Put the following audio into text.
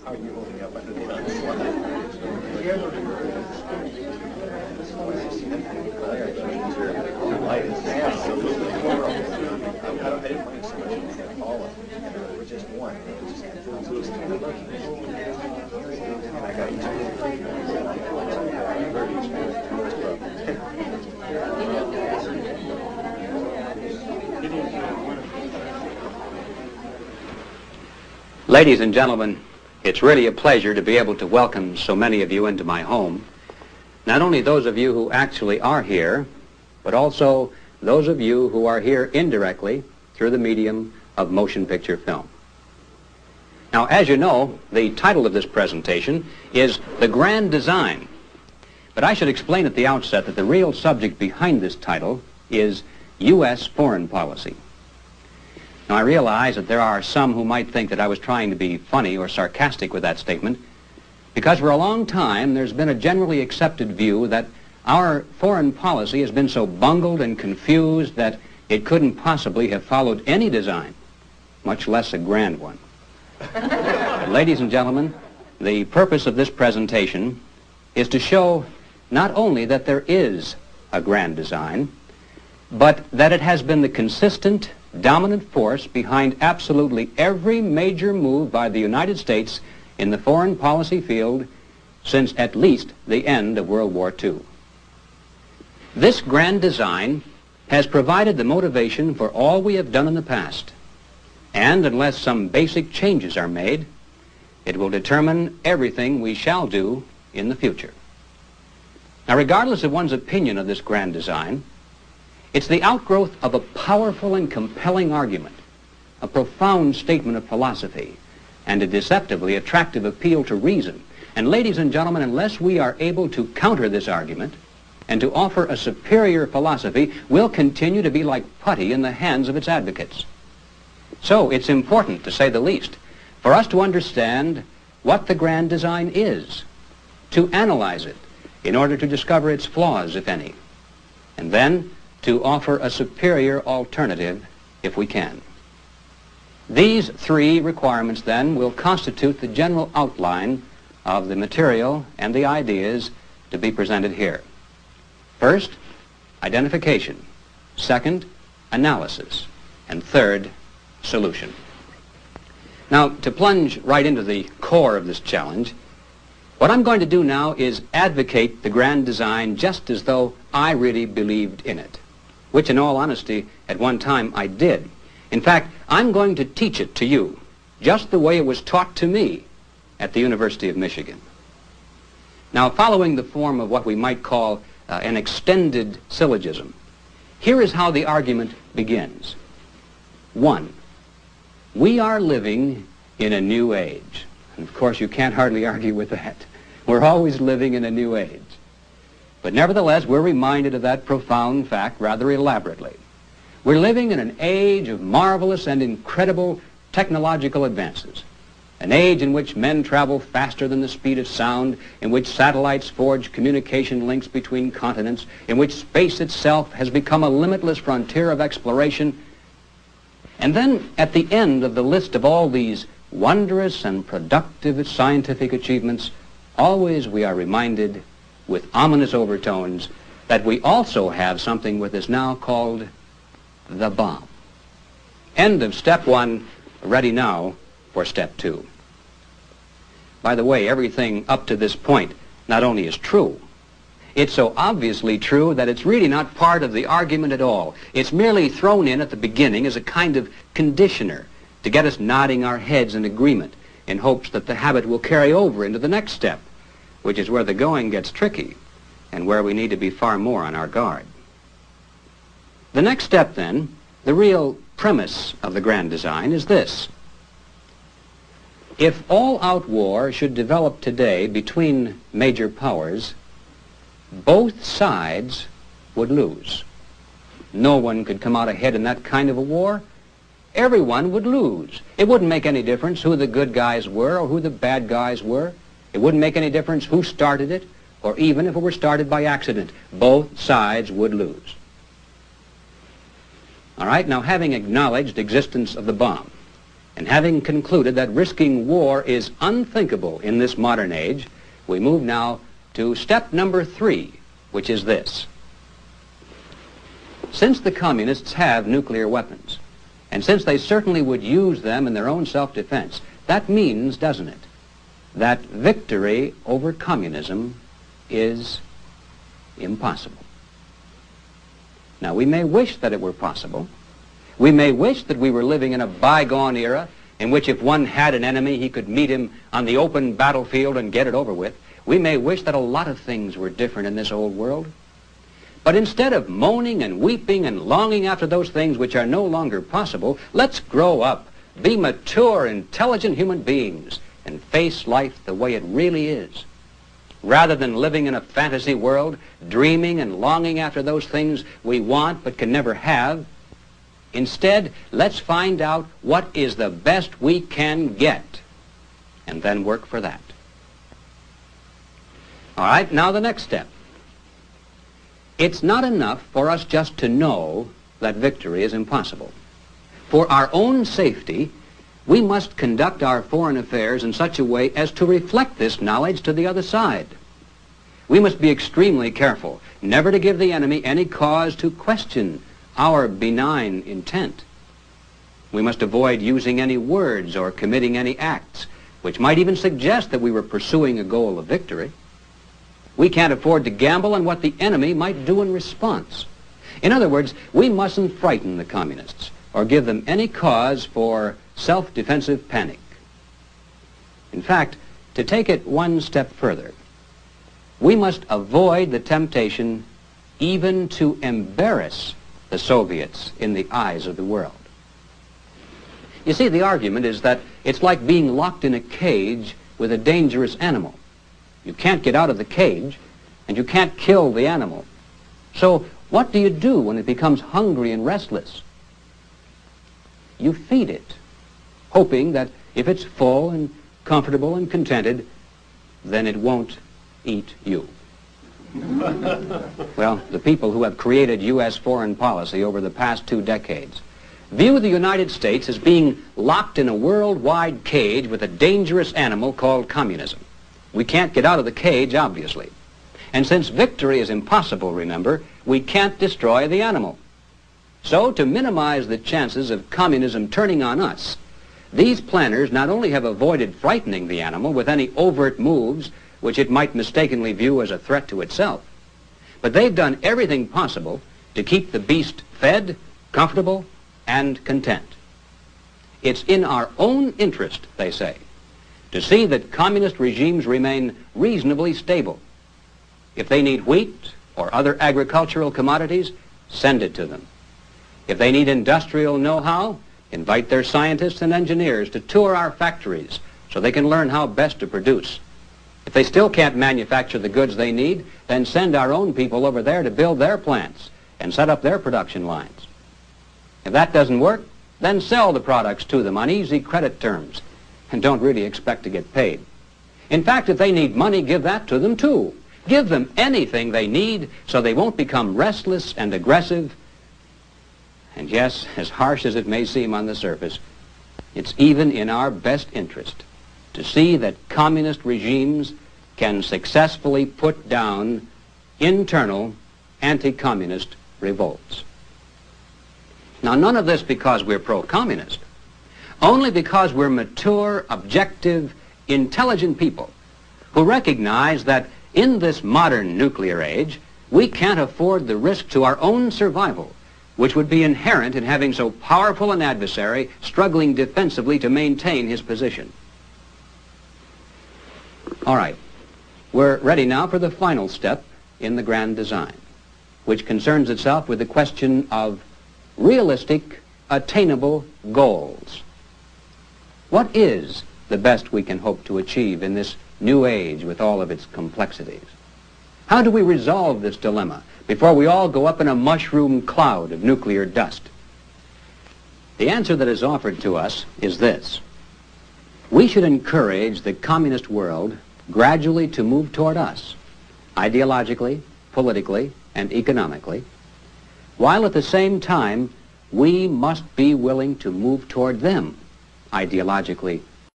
How are you holding up under the onslaught? Light is absolutely horrible. I didn't mind so much of all of them. It was just one. It was just kind of lucky. And I got used to it. Ladies and gentlemen, it's really a pleasure to be able to welcome so many of you into my home. Not only those of you who actually are here, but also those of you who are here indirectly through the medium of motion picture film. Now, as you know, the title of this presentation is The Grand Design. But I should explain at the outset that the real subject behind this title is U.S. foreign policy. Now, I realize that there are some who might think that I was trying to be funny or sarcastic with that statement, because for a long time there's been a generally accepted view that our foreign policy has been so bungled and confused that it couldn't possibly have followed any design, much less a grand one. Ladies and gentlemen, the purpose of this presentation is to show not only that there is a grand design, but that it has been the consistent, dominant force behind absolutely every major move by the United States in the foreign policy field since at least the end of World War II. This grand design has provided the motivation for all we have done in the past, and unless some basic changes are made, it will determine everything we shall do in the future. Now, regardless of one's opinion of this grand design, it's the outgrowth of a powerful and compelling argument, a profound statement of philosophy, and a deceptively attractive appeal to reason. And ladies and gentlemen, unless we are able to counter this argument and to offer a superior philosophy, we'll continue to be like putty in the hands of its advocates. So it's important, to say the least, for us to understand what the grand design is, to analyze it in order to discover its flaws, if any, and then to offer a superior alternative if we can. These three requirements, then, will constitute the general outline of the material and the ideas to be presented here. First, identification. Second, analysis. And third, solution. Now, to plunge right into the core of this challenge, what I'm going to do now is advocate the grand design just as though I really believed in it, which in all honesty, at one time I did. In fact, I'm going to teach it to you, just the way it was taught to me at the University of Michigan. Now, following the form of what we might call an extended syllogism, here is how the argument begins. 1. We are living in a new age. And of course, you can't hardly argue with that. We're always living in a new age. But nevertheless, we're reminded of that profound fact rather elaborately. We're living in an age of marvelous and incredible technological advances. An age in which men travel faster than the speed of sound, in which satellites forge communication links between continents, in which space itself has become a limitless frontier of exploration. And then at the end of the list of all these wondrous and productive scientific achievements, always we are reminded with ominous overtones that we also have something what is now called the bomb. End of step 1, ready now for step 2. By the way, everything up to this point not only is true, it's so obviously true that it's really not part of the argument at all. It's merely thrown in at the beginning as a kind of conditioner to get us nodding our heads in agreement in hopes that the habit will carry over into the next step, which is where the going gets tricky and where we need to be far more on our guard. The next step, then, the real premise of the grand design is this. If all-out war should develop today between major powers, both sides would lose. No one could come out ahead in that kind of a war. Everyone would lose. It wouldn't make any difference who the good guys were or who the bad guys were. It wouldn't make any difference who started it, or even if it were started by accident. Both sides would lose. All right, now having acknowledged the existence of the bomb And having concluded that risking war is unthinkable in this modern age, we move now to step number 3, which is this. Since the communists have nuclear weapons, and since they certainly would use them in their own self-defense, that means, doesn't it, that victory over communism is impossible. Now, we may wish that it were possible. We may wish that we were living in a bygone era in which if one had an enemy, he could meet him on the open battlefield and get it over with. We may wish that a lot of things were different in this old world. But instead of moaning and weeping and longing after those things which are no longer possible, let's grow up, be mature, intelligent human beings, and face life the way it really is. Rather than living in a fantasy world, dreaming and longing after those things we want but can never have, instead, let's find out what is the best we can get, and then work for that. All right, now the next step. It's not enough for us just to know that victory is impossible. For our own safety, we must conduct our foreign affairs in such a way as to reflect this knowledge to the other side. We must be extremely careful never to give the enemy any cause to question our benign intent. We must avoid using any words or committing any acts which might even suggest that we were pursuing a goal of victory. We can't afford to gamble on what the enemy might do in response. In other words, we mustn't frighten the communists or give them any cause for self-defensive panic. In fact, to take it one step further, we must avoid the temptation even to embarrass the Soviets in the eyes of the world. You see, the argument is that it's like being locked in a cage with a dangerous animal. You can't get out of the cage, and you can't kill the animal. So what do you do when it becomes hungry and restless? You feed it, hoping that if it's full and comfortable and contented, then it won't eat you. Well, the people who have created U.S. foreign policy over the past 2 decades view the United States as being locked in a worldwide cage with a dangerous animal called communism. We can't get out of the cage, obviously. And since victory is impossible, remember, we can't destroy the animal. So, to minimize the chances of communism turning on us, these planners not only have avoided frightening the animal with any overt moves which it might mistakenly view as a threat to itself, but they've done everything possible to keep the beast fed, comfortable, and content. It's in our own interest, they say, to see that communist regimes remain reasonably stable. If they need wheat or other agricultural commodities, send it to them. If they need industrial know-how, invite their scientists and engineers to tour our factories so they can learn how best to produce. If they still can't manufacture the goods they need, then send our own people over there to build their plants and set up their production lines. If that doesn't work, then sell the products to them on easy credit terms and don't really expect to get paid. In fact, if they need money, give that to them too. Give them anything they need so they won't become restless and aggressive. And yes, as harsh as it may seem on the surface, it's even in our best interest to see that communist regimes can successfully put down internal anti-communist revolts. Now, none of this because we're pro-communist, only because we're mature, objective, intelligent people who recognize that in this modern nuclear age, we can't afford the risk to our own survival, which would be inherent in having so powerful an adversary struggling defensively to maintain his position. All right, we're ready now for the final step in the grand design, which concerns itself with the question of realistic, attainable goals. What is the best we can hope to achieve in this new age with all of its complexities? How do we resolve this dilemma before we all go up in a mushroom cloud of nuclear dust? The answer that is offered to us is this. We should encourage the communist world gradually to move toward us, ideologically, politically, and economically, while at the same time we must be willing to move toward them ideologically